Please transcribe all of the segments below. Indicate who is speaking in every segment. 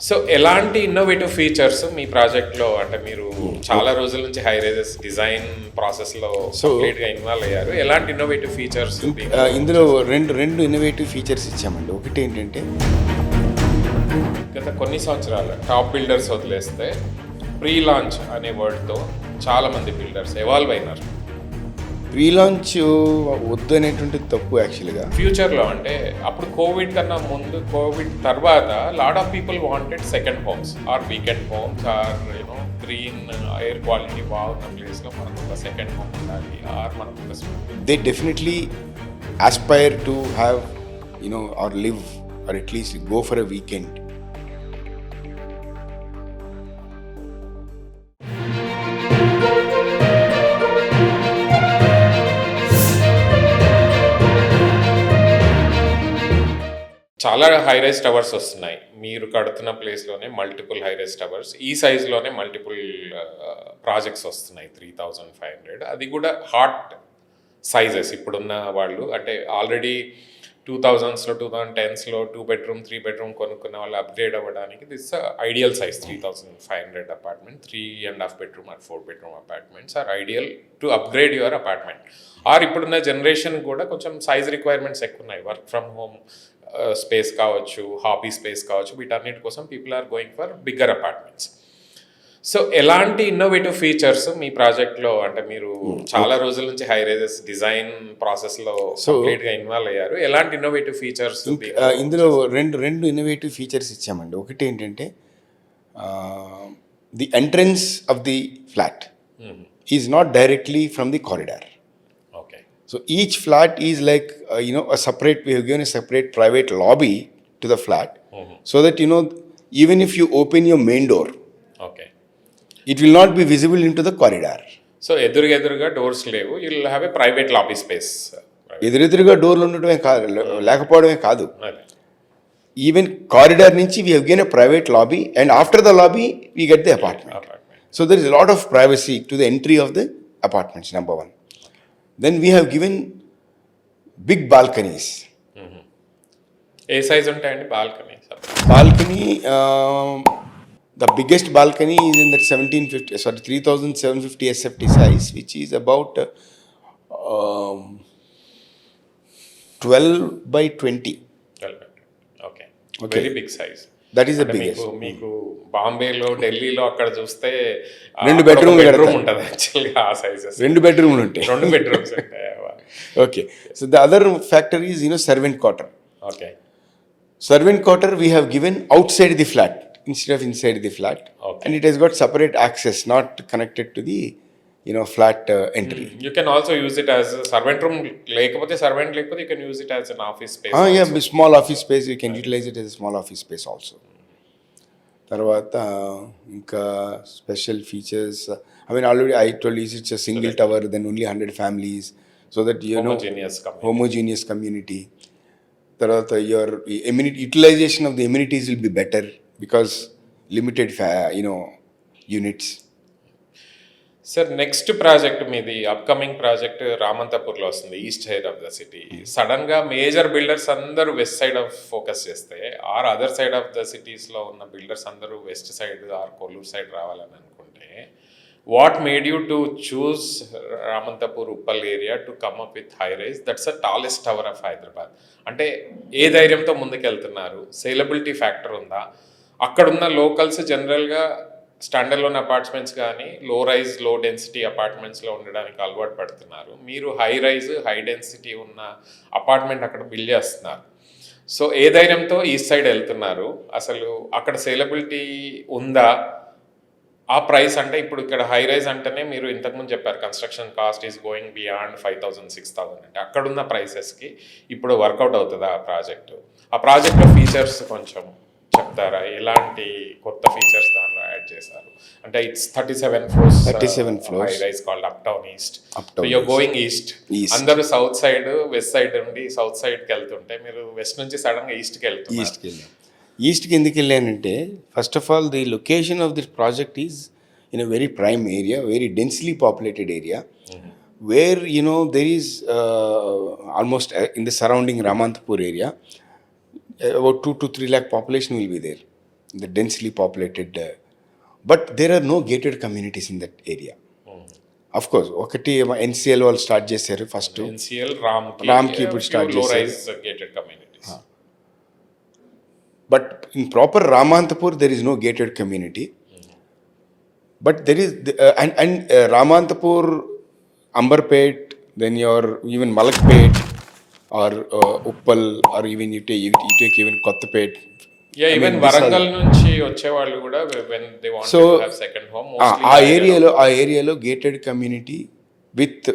Speaker 1: So ఎలాంటి innovative features మీ ప్రాజెక్ట్లో అంటే మీరు చాలా రోజుల నుంచి హై రైజెస్ డిజైన్ ప్రాసెస్లో కంప్లీట్గా ఇన్వాల్వ్ అయ్యారు. ఎలాంటి ఇన్నోవేటివ్ ఫీచర్స్
Speaker 2: ఇందులో రెండు ఇన్నోవేటివ్ ఫీచర్స్ ఇచ్చామండి. ఒకటి ఏంటంటే
Speaker 1: గత కొన్ని సంవత్సరాలు టాప్ బిల్డర్స్ వదిలేస్తే ప్రీ లాంచ్ అనే వర్డ్తో చాలామంది బిల్డర్స్ ఎవాల్వ్ అయినారు.
Speaker 2: ప్రీ లాంచ్ వద్దు అనేటువంటి తప్పు యాక్చువల్గా.
Speaker 1: ఫ్యూచర్లో అంటే అప్పుడు కోవిడ్ కన్నా ముందు, కోవిడ్ తర్వాత lot of people wanted second homes or weekend homes or you know green air quality బాగున్న ప్లేస్లో మనకు ఒక సెకండ్ హోమ్ ఉండాలి ఆర్ మనకు ఒక
Speaker 2: they definitely aspire to have or live or at least go for a weekend.
Speaker 1: చాలా high rise towers వస్తున్నాయి. మీరు కడుతున్న ప్లేస్లోనే మల్టిపుల్ హై రైజ్ టవర్స్, ఈ సైజ్లోనే మల్టిపుల్ ప్రాజెక్ట్స్ వస్తున్నాయి. 3500 అది కూడా హాట్ సైజెస్. ఇప్పుడున్న వాళ్ళు అంటే ఆల్రెడీ 2000స్లో 2010స్లో 2 బెడ్రూమ్ 3 బెడ్రూమ్ కొనుక్కున్న వాళ్ళు అప్గ్రేడ్ అవ్వడానికి this ideal size 3500 apartment. 3.5 bedroom or 4 bedroom apartments are ideal to upgrade your apartment. Or ఇప్పుడున్న జనరేషన్ కూడా కొంచెం సైజ్ రిక్వైర్మెంట్స్ ఎక్కువ ఉన్నాయి. వర్క్ ఫ్రమ్ హోమ్ స్పేస్ కావచ్చు, హాబీ స్పేస్ కావచ్చు, వీటన్నిటి కోసం people are going for bigger apartments. So ఎలాంటి ఇన్నోవేటివ్ ఫీచర్స్ మీ ప్రాజెక్ట్లో అంటే మీరు చాలా రోజుల నుంచి హై రైజెస్ డిజైన్ ప్రాసెస్లో కంప్లీట్గా ఇన్వాల్వ్ అయ్యారు. ఎలాంటి ఇన్నోవేటివ్ ఫీచర్స్
Speaker 2: ఇందులో రెండు ఇన్నోవేటివ్ ఫీచర్స్ ఇచ్చామండి. ఒకటి ఏంటంటే the entrance of the flat is not directly from the corridor. So each flat is like, a separate, we have given a separate private lobby to the flat. So that, even if you open your main door, it will not be visible into the corridor.
Speaker 1: So ఎదురుగా doors లేవు, you will have a private lobby space.
Speaker 2: ఎదురుగా డోర్లు ఉండటమే కాదు, లేకపోవడమే కాదు, even corridor నుంచి we have given a private lobby and after the lobby we get the apartment. So there is a lot of privacy to the entry of the apartments, number one. Then we have given big balconies.
Speaker 1: A size ఉంటాయండి balcony?
Speaker 2: The biggest balcony is in that 3750 SFT size, which is about 12 by 20.
Speaker 1: Okay. Very big size.
Speaker 2: That is the biggest.
Speaker 1: మీకు బాంబేలో, ఢిల్లీలో అక్కడ చూస్తే
Speaker 2: 2 bedroom
Speaker 1: ఉంటుంది యాక్చువల్గా. ఆ sizes
Speaker 2: 2 బెడ్రూమ్లు ఉంటాయి.
Speaker 1: 2 బెడ్రూమ్స్ ఉంటాయి.
Speaker 2: Okay. So the other factor is servant quarter.
Speaker 1: Okay.
Speaker 2: Servant quarter we have given outside the flat instead of inside the flat.
Speaker 1: Okay.
Speaker 2: And it has got separate access, not connected to the flat entry.
Speaker 1: You can also use it as a servant room. లేకపోతే you can use it as an office space.
Speaker 2: Yeah, small office space. You can utilize it as a small office space also. తర్వాత ఇంకా special features, already I told you it's a single tower, then only 100 families, so that homogeneous community. తర్వాత your utilization of the amenities will be better because limited units.
Speaker 1: Sir next project మీది upcoming project రామంతపూర్లో వస్తుంది, east side of the city. సడన్గా major builders అందరూ west side of focus చేస్తే or other side of the సిటీస్లో ఉన్న builders అందరూ west side or Kollur side రావాలని అనుకుంటే what made you to choose Ramanthapur Uppal area to come up with high rise? That's a tallest tower of Hyderabad. అంటే ఏ ధైర్యంతో ముందుకెళ్తున్నారు? సేలబిలిటీ ఫ్యాక్టర్ ఉందా? అక్కడున్న లోకల్స్ జనరల్గా స్టాండర్లోన్ అపార్ట్మెంట్స్ కానీ లో రైజ్ లో డెన్సిటీ అపార్ట్మెంట్స్లో ఉండడానికి అలవాటు పడుతున్నారు. మీరు హై రైజ్ హై డెన్సిటీ ఉన్న అపార్ట్మెంట్ అక్కడ బిల్డ్ చేస్తున్నారు. సో ఏ ధైర్యంతో ఈస్ట్ సైడ్ వెళ్తున్నారు? అసలు అక్కడ సేలబిలిటీ ఉందా? ఆ ప్రైస్ అంటే ఇప్పుడు ఇక్కడ హై రైజ్ అంటేనే మీరు ఇంతకుముందు చెప్పారు construction cost is going beyond 5000, 6000. అంటే అక్కడున్న ప్రైసెస్కి ఇప్పుడు వర్కౌట్ అవుతుందా ఆ ప్రాజెక్టు? ఆ ప్రాజెక్ట్లో ఫీచర్స్ కొంచెం చెప్తారా? ఎలాంటి కొత్త ఫీచర్స్ దానిలో యాడ్ చేశారు? అంటే it's 37 floors high rise called up town east. So you're going east. అందరూ సౌత్ సైడ్ వెస్ట్ సైడ్ నుండి సౌత్ సైడ్కి వెళ్తుంటే మీరు వెస్ట్ నుంచి సడన్గా ఈస్ట్కి వెళ్తున్నారు.
Speaker 2: ఈస్ట్కి ఎందుకు వెళ్ళానంటే, first of all the location of this project is in a very prime area, very densely populated area, where there is almost in the surrounding Ramantapur area about 2 to 3 lakh population will be there. the densely populated, but there are no gated communities in that area. Of course, ఒకటి NCL వాళ్ళు start చేశారు first,
Speaker 1: NCL
Speaker 2: Ramky ఇప్పుడు start
Speaker 1: లో
Speaker 2: చేశారు.
Speaker 1: Rise gated communities.
Speaker 2: But in proper Ramantapur, there is no gated community. But there is, Ramantapur, Amberpet, then your even Malakpet or Uppal, or even you take even Kottapet.
Speaker 1: Yeah, even Warangal నుంచి వచ్చే వాళ్ళు కూడా when they want to have second home
Speaker 2: ఆ ఏరియాలో gated community with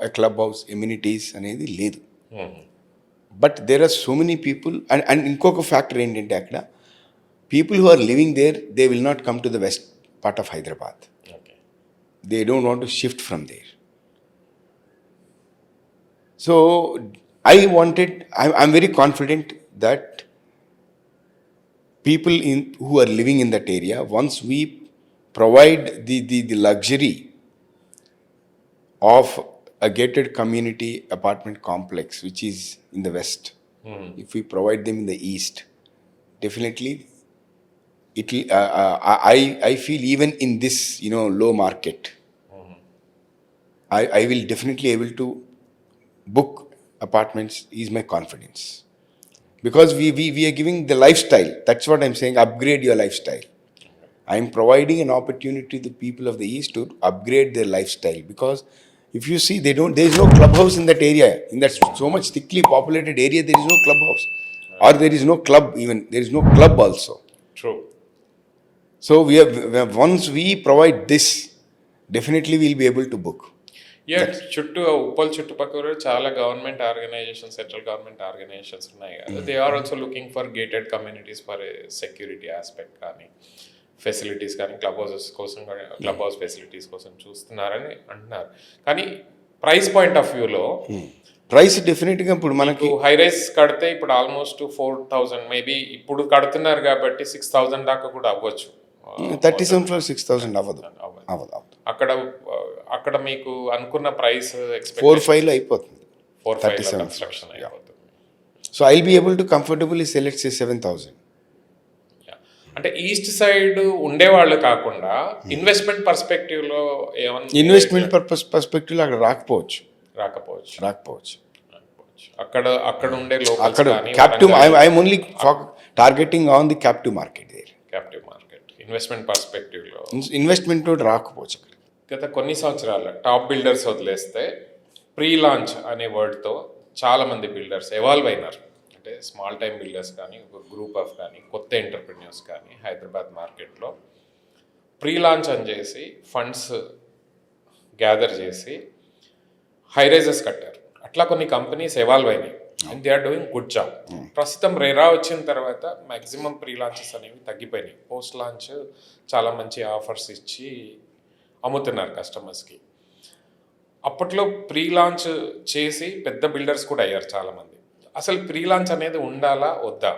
Speaker 2: a club house amenities అనేది లేదు. But there are so many people, and ఇంకొక factor ఏంటంటే అక్కడ people who are living there, they will not come to the west part of Hyderabad. They don't want to shift from there. So I'm very confident that people who are living in that area, once we provide the luxury of a gated community apartment complex which is in the west, if we provide them in the east, definitely it will, I feel even in this low market, I will definitely able to book apartments, is my confidence. Because we are giving the lifestyle. That's what I'm saying, upgrade your lifestyle. I'm providing an opportunity to the people of the east to upgrade their lifestyle. Because if you see, there is no clubhouse in that area. In that so much thickly populated area, there is no clubhouse. Or there is no club even. There is no club also.
Speaker 1: True.
Speaker 2: So once we provide this, definitely we'll be able to book.
Speaker 1: Yeah, చుట్టూ ఉప్పల్ చుట్టుపక్కల చాలా government organisations, central government organisations ఉన్నాయి కదా. They are also looking for gated communities for security aspect కానీ, facilities కానీ, club house facilities కోసం చూస్తున్నారని అంటున్నారు. కానీ ప్రైస్ పాయింట్ ఆఫ్ వ్యూలో
Speaker 2: ప్రైస్ డెఫినెట్గా ఇప్పుడు మనకు
Speaker 1: హై రైస్ కడితే ఇప్పుడు ఆల్మోస్ట్ 4,000 మేబీ ఇప్పుడు కడుతున్నారు కాబట్టి 6,000 దాకా కూడా అవ్వచ్చు.
Speaker 2: 37 ఫ్లోర్ 6,000 అవ్వదు.
Speaker 1: అక్కడ మీకు అనుకున్న ప్రైస్
Speaker 2: 4-5 అయిపోతుంది.
Speaker 1: 4-5 కన్స్ట్రక్షన్ అయిపోతుంది.
Speaker 2: So I will be able to comfortably sell it 7,000.
Speaker 1: అంటే ఈస్ట్ సైడ్ ఉండేవాళ్ళు కాకుండా ఇన్వెస్ట్మెంట్ పర్స్పెక్టివ్లో ఏమన్నా
Speaker 2: ఇన్వెస్ట్మెంట్ పర్స్పెక్టివ్లో అక్కడ రాకపోవచ్చు.
Speaker 1: అక్కడ ఉండే
Speaker 2: అక్కడ captive, I'm only targeting on the captive market there.
Speaker 1: Captive market investment పర్స్పెక్టివ్లో
Speaker 2: ఇన్వెస్ట్మెంట్ తోటి రాకపోవచ్చు.
Speaker 1: గత కొన్ని సంవత్సరాల టాప్ బిల్డర్స్ వదిలేస్తే ప్రీ లాంచ్ అనే వర్డ్తో చాలామంది బిల్డర్స్ ఎవాల్వ్ అయినారు. అంటే స్మాల్ టైమ్ బిల్డర్స్ కానీ, ఒక గ్రూప్ ఆఫ్ కానీ, కొత్త ఎంటర్ప్రెన్యూర్స్ కానీ హైదరాబాద్ మార్కెట్లో ప్రీ లాంచ్ అని చేసి ఫండ్స్ గ్యాదర్ చేసి హై రైజెస్ కట్టారు. అట్లా కొన్ని కంపెనీస్ ఎవాల్వ్ అయినాయి and they are doing good job. ప్రస్తుతం రెరా వచ్చిన తర్వాత మ్యాక్సిమం ప్రీ లాంచెస్ అనేవి తగ్గిపోయినాయి. పోస్ట్ లాంచ్ చాలా మంచి ఆఫర్స్ ఇచ్చి అమ్ముతున్నారు కస్టమర్స్కి. అప్పట్లో ప్రీ లాంచ్ చేసి పెద్ద బిల్డర్స్ కూడా అయ్యారు చాలామంది. అసలు ప్రీ లాంచ్ అనేది ఉండాలా వద్దా?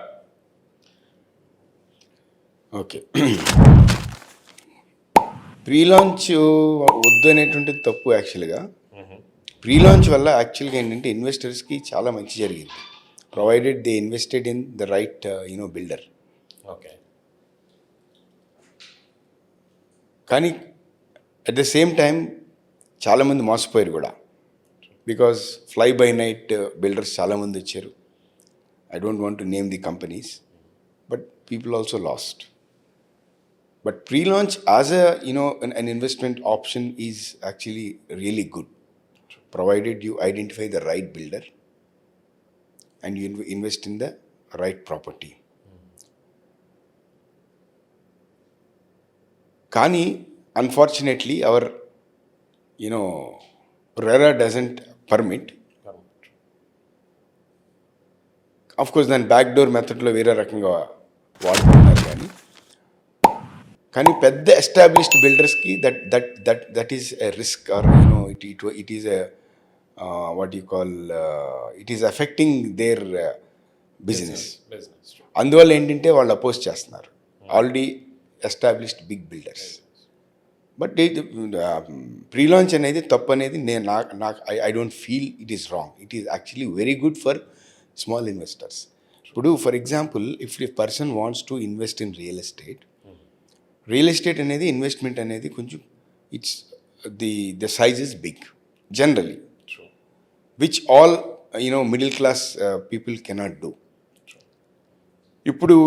Speaker 2: ఓకే, ప్రీ లాంచ్ వద్దు అనేటువంటిది తప్పు యాక్చువల్గా. ప్రీ లాంచ్ వల్ల యాక్చువల్గా ఏంటంటే ఇన్వెస్టర్స్కి చాలా మంచి జరిగింది, provided they invested in the right builder.
Speaker 1: Okay,
Speaker 2: కానీ అట్ ద సేమ్ టైం చాలామంది మోసపోయారు కూడా. Because fly by night builders చాలామంది వచ్చారు. I don't want to name the companies, but people also last. But pre-launch as an investment option is actually really good, provided you identify the right builder and you invest in the right property. Kani, unfortunately, our RERA doesn't permit. Of course, then backdoor method lo vera rakanga vadutunnaru కానీ పెద్ద established బిల్డర్స్కి that is a risk, or it is a what you call, it is affecting their business. అందువల్ల ఏంటంటే వాళ్ళు oppose చేస్తున్నారు already established big builders. But pre launch అనేది తప్పు అనేది I don't feel it is wrong. It is actually very good for small investors. ఇప్పుడు for example if a person wants to invest in real estate అనేది investment అనేది కొంచెం it's the size is big generally
Speaker 1: True.
Speaker 2: Which all middle class people cannot do. ఇప్పుడు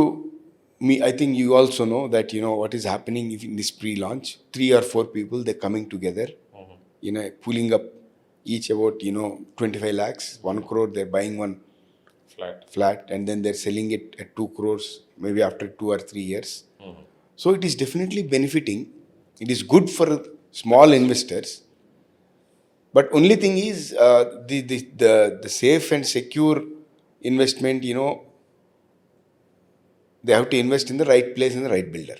Speaker 2: I think you also know that what is happening in this pre-launch. 3 or 4 people, they're coming together, pulling up each about 25 lakhs, 1 crore. They're buying one flat, and then they're selling it at 2 crores maybe after 2 or 3 years. So it is definitely benefiting. It is good for small investors. But only thing is the safe and secure investment. They have to invest in the right place and the right builder.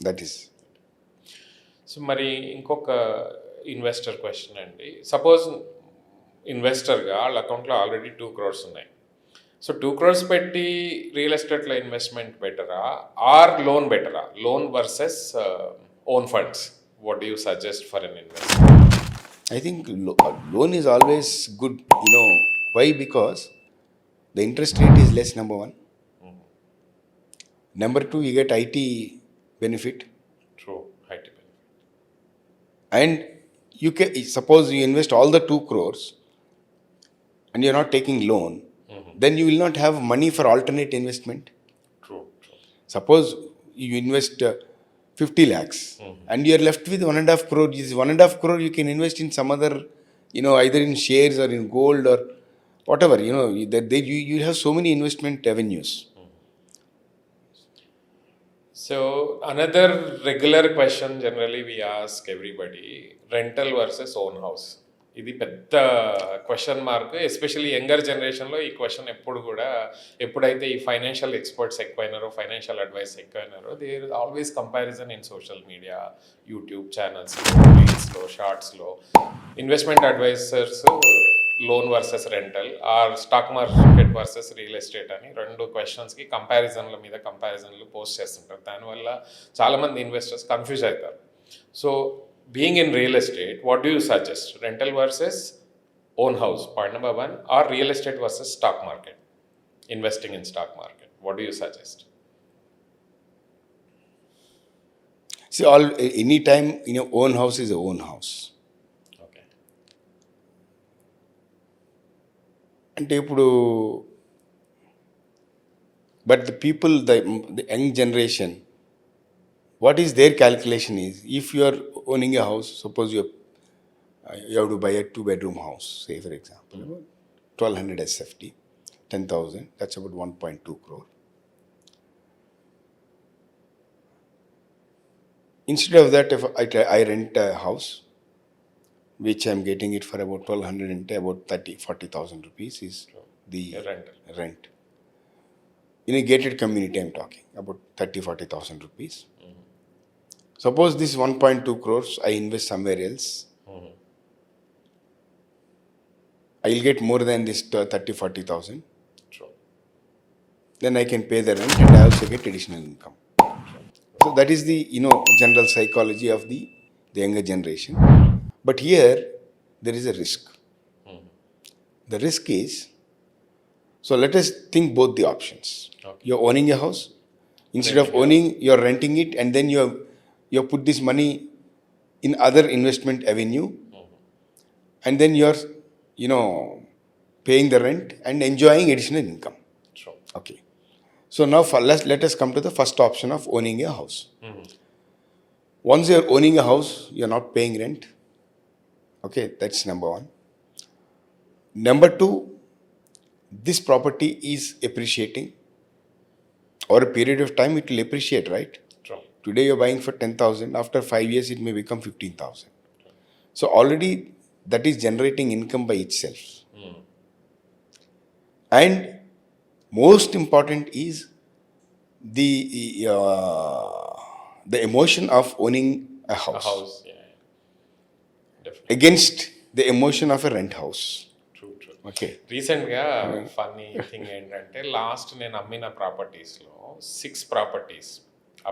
Speaker 2: That is.
Speaker 1: So మరి ఇంకొక investor question అండి. Suppose ఇన్వెస్టర్గా వాళ్ళ అకౌంట్లో already 2 crores ఉన్నాయి. So 2 crores పెట్టి real ఎస్టేట్లో investment బెటరా are loan బెటరా? Loan versus own funds. What do you suggest for N investor?
Speaker 2: I think loan is always good. Why? Because the interest rate is less, number one. Number two, you get IT benefit.
Speaker 1: True, IT benefit.
Speaker 2: And you can, suppose you invest all the 2 crores and you're not taking loan, then you will not have money for alternate investment.
Speaker 1: True.
Speaker 2: Suppose you invest 50 lakhs and you're left with 1.5 crore. This 1.5 crore you can invest in some other, either in shares or in gold or whatever. You have so many investment avenues.
Speaker 1: So another regular question generally we ask everybody, rental versus own house. ఇది పెద్ద question mark. Especially younger జనరేషన్లో ఈ question ఎప్పుడైతే ఈ financial experts ఎక్కువైనారో, financial advice ఎక్కువైనారో, there is always comparison in social media, YouTube ఛానల్స్లో, రీల్స్లో, షార్ట్స్లో. Investment advisors loan versus rental or stock market versus real estate అని 2 క్వశ్చన్స్కి కంపారిజన్లు పోస్ట్ చేస్తుంటారు. దానివల్ల చాలామంది ఇన్వెస్టర్స్ కన్ఫ్యూజ్ అవుతారు. So being in real estate, what do you suggest? Rental versus own house, point number 1, or real estate versus stock market, investing in stock market, what do you suggest?
Speaker 2: See, any time own house is a own house. అంటే ఇప్పుడు but the people the young generation, what is their calculation is, if you are owning a house, suppose you have to buy a 2-bedroom house, say for example, 1200 SFT, 10,000, that's about 1.2 crore. Instead of that, if I rent a house, which I'm getting it for about 1,200 and about 30,000-40,000 rupees is the rent. In a gated community, I'm talking about 30,000-40,000 rupees. Suppose this 1.2 crores, I invest somewhere else. I'll get more than this 30,000-40,000. Then I can pay the rent and I also get additional income. So that is the general psychology of the younger generation. But here, there is a risk. The risk is, so let us think both the options. Okay. You're owning a house. Instead of owning, you're renting it, and then you put this money in other investment avenue, and then you're, paying the rent and enjoying additional income.
Speaker 1: Sure.
Speaker 2: Okay. So now let us come to the first option of owning a house. Once you're owning a house, you're not paying rent. Okay, that's number 1. Number 2, this property is appreciating. Over a period of time, it will appreciate, right?
Speaker 1: True.
Speaker 2: Today you're buying for 10,000. After 5 years, it may become 15,000. So already that is generating income by itself. And most important is the emotion of owning a house.
Speaker 1: A house, yeah. Definitely.
Speaker 2: Against the emotion of a rent house.
Speaker 1: True.
Speaker 2: Okay.
Speaker 1: రీసెంట్గా funny thing ఏంటంటే, last నేను అమ్మిన ప్రాపర్టీస్లో 6 properties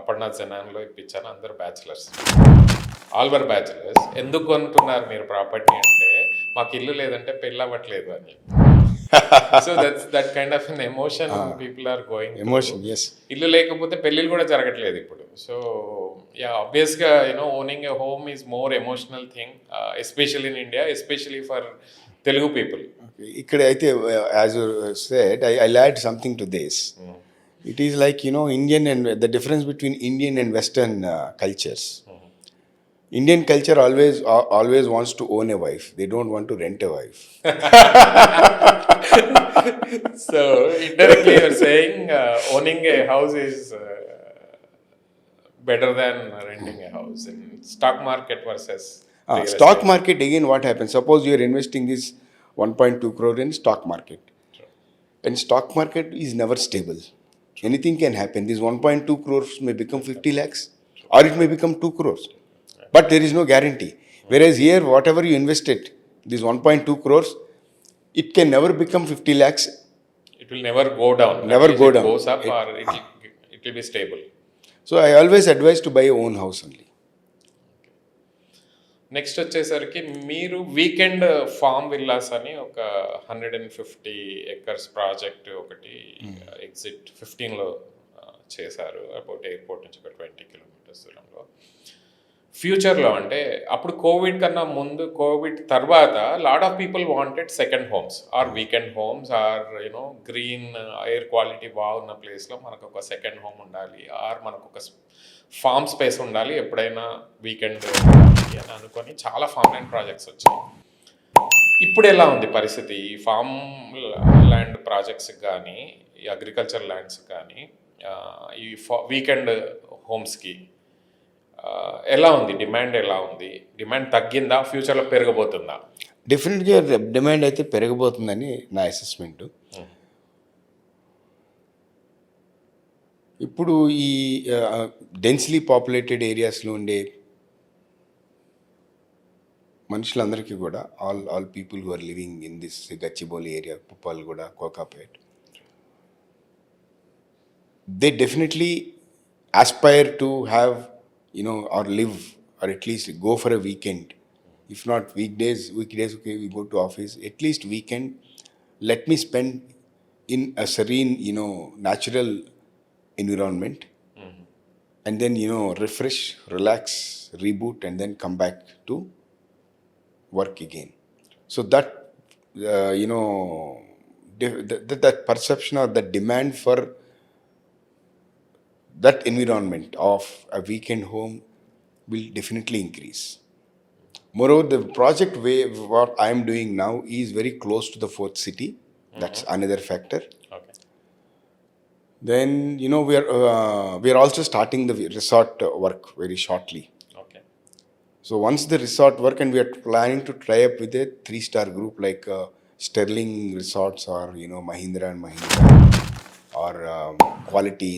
Speaker 1: Aparna జనాన్లో ఇప్పించాను. అందరు bachelors, Alva bachelors. ఎందుకు కొంటున్నారు మీరు property అంటే, మాకు ఇల్లు లేదంటే పెళ్ళి అవ్వట్లేదు అని చెప్పి. So that kind of an emotion people are going
Speaker 2: Emotion, yes.
Speaker 1: ఇల్లు లేకపోతే పెళ్ళిళ్ళు కూడా జరగట్లేదు ఇప్పుడు. సో యా ఆబ్వియస్గా owning a home is more emotional thing, especially in India, especially for Telugu people.
Speaker 2: ఇక్కడ అయితే, as you said, I'll add something to this. It is like, Indian and the difference between Indian and Western cultures. Indian culture always wants to own a wife. They don't want to rent a wife.
Speaker 1: So indirectly you're saying owning a house is better than renting a house in stock market versus real
Speaker 2: Stock
Speaker 1: estate.
Speaker 2: market, again, what happens? Suppose you're investing this 1.2 crore in stock market. And stock market is never stable. Anything can happen. This 1.2 crores may become 50 lakhs or it may become 2 crores. But there is no guarantee. Whereas here, whatever you invested, this 1.2 crores, it can never become 50 lakhs.
Speaker 1: It will never go down.
Speaker 2: Never
Speaker 1: At least
Speaker 2: go
Speaker 1: it
Speaker 2: down.
Speaker 1: goes up or it will be stable.
Speaker 2: So I always advise to buy your own house only.
Speaker 1: Next వచ్చేసరికి మీరు weekend form villas అని ఒక 150 acres project ఒకటి exit 15లో చేశారు, about airport నుంచి ఒక 20 kilometers దూరంలో. ఫ్యూచర్లో అంటే అప్పుడు కోవిడ్ కన్నా ముందు, కోవిడ్ తర్వాత lot of people wanted second homes or weekend homes or green air quality బాగున్న ప్లేస్లో మనకు ఒక సెకండ్ హోమ్ ఉండాలి, ఆర్ మనకు ఒక ఫామ్ స్పేస్ ఉండాలి ఎప్పుడైనా వీకెండ్ అని అనుకొని చాలా ఫామ్ ల్యాండ్ ప్రాజెక్ట్స్ వచ్చాయి. ఇప్పుడు ఎలా ఉంది పరిస్థితి? ఈ ఫామ్ ల్యాండ్ ప్రాజెక్ట్స్కి కానీ, ఈ అగ్రికల్చర్ ల్యాండ్స్కి కానీ, ఈ వీకెండ్ హోమ్స్కి ఎలా ఉంది? డిమాండ్ ఎలా ఉంది? డిమాండ్ తగ్గిందా? ఫ్యూచర్లో పెరగబోతుందా?
Speaker 2: డెఫినెట్గా డిమాండ్ అయితే పెరగబోతుందని నా అసెస్మెంట్. ఇప్పుడు ఈ డెన్స్లీ పాపులేటెడ్ ఏరియాస్లో ఉండే మనుషులందరికీ కూడా, all people who are living in this Gachibowli area, Puppalaguda, Kokapet, they definitely aspire to have, or live, or at least go for a weekend. If not weekdays, okay, we go to office. At least weekend, let me spend in a serene, natural environment. And then, refresh, relax, reboot, and then come back to work again. So that, that perception or that demand for that environment of a weekend home will definitely increase. Moreover, the project what I am doing now is very close to the fourth city. That's another factor.
Speaker 1: Okay.
Speaker 2: Then, we are also starting the resort work very shortly.
Speaker 1: Okay.
Speaker 2: So once the resort work, and we are planning to try up with a 3-star group like Sterling Resorts or Mahindra and Mahindra or Quality.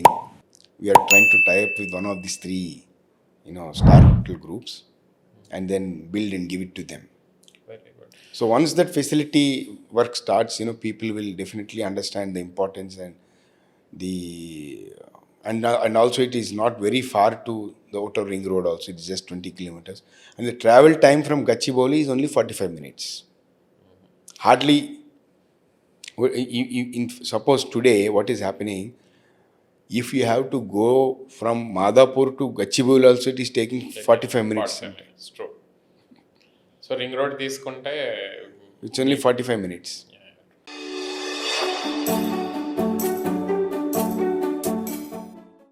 Speaker 2: We are trying to tie up with one of these 3 star hotel groups and then build and give it to them.
Speaker 1: Very good.
Speaker 2: So once that facility work starts, people will definitely understand the importance and also it is not very far to the outer ring road also. It is just 20 kilometers. And the travel time from Gachibowli is only 45 minutes. Hardly, suppose today what is happening, if you have to go from Madhapur to Gachibowli also, it is taking 45 minutes.
Speaker 1: It's true. So ring road తీసుకుంటే
Speaker 2: It's only 45 minutes.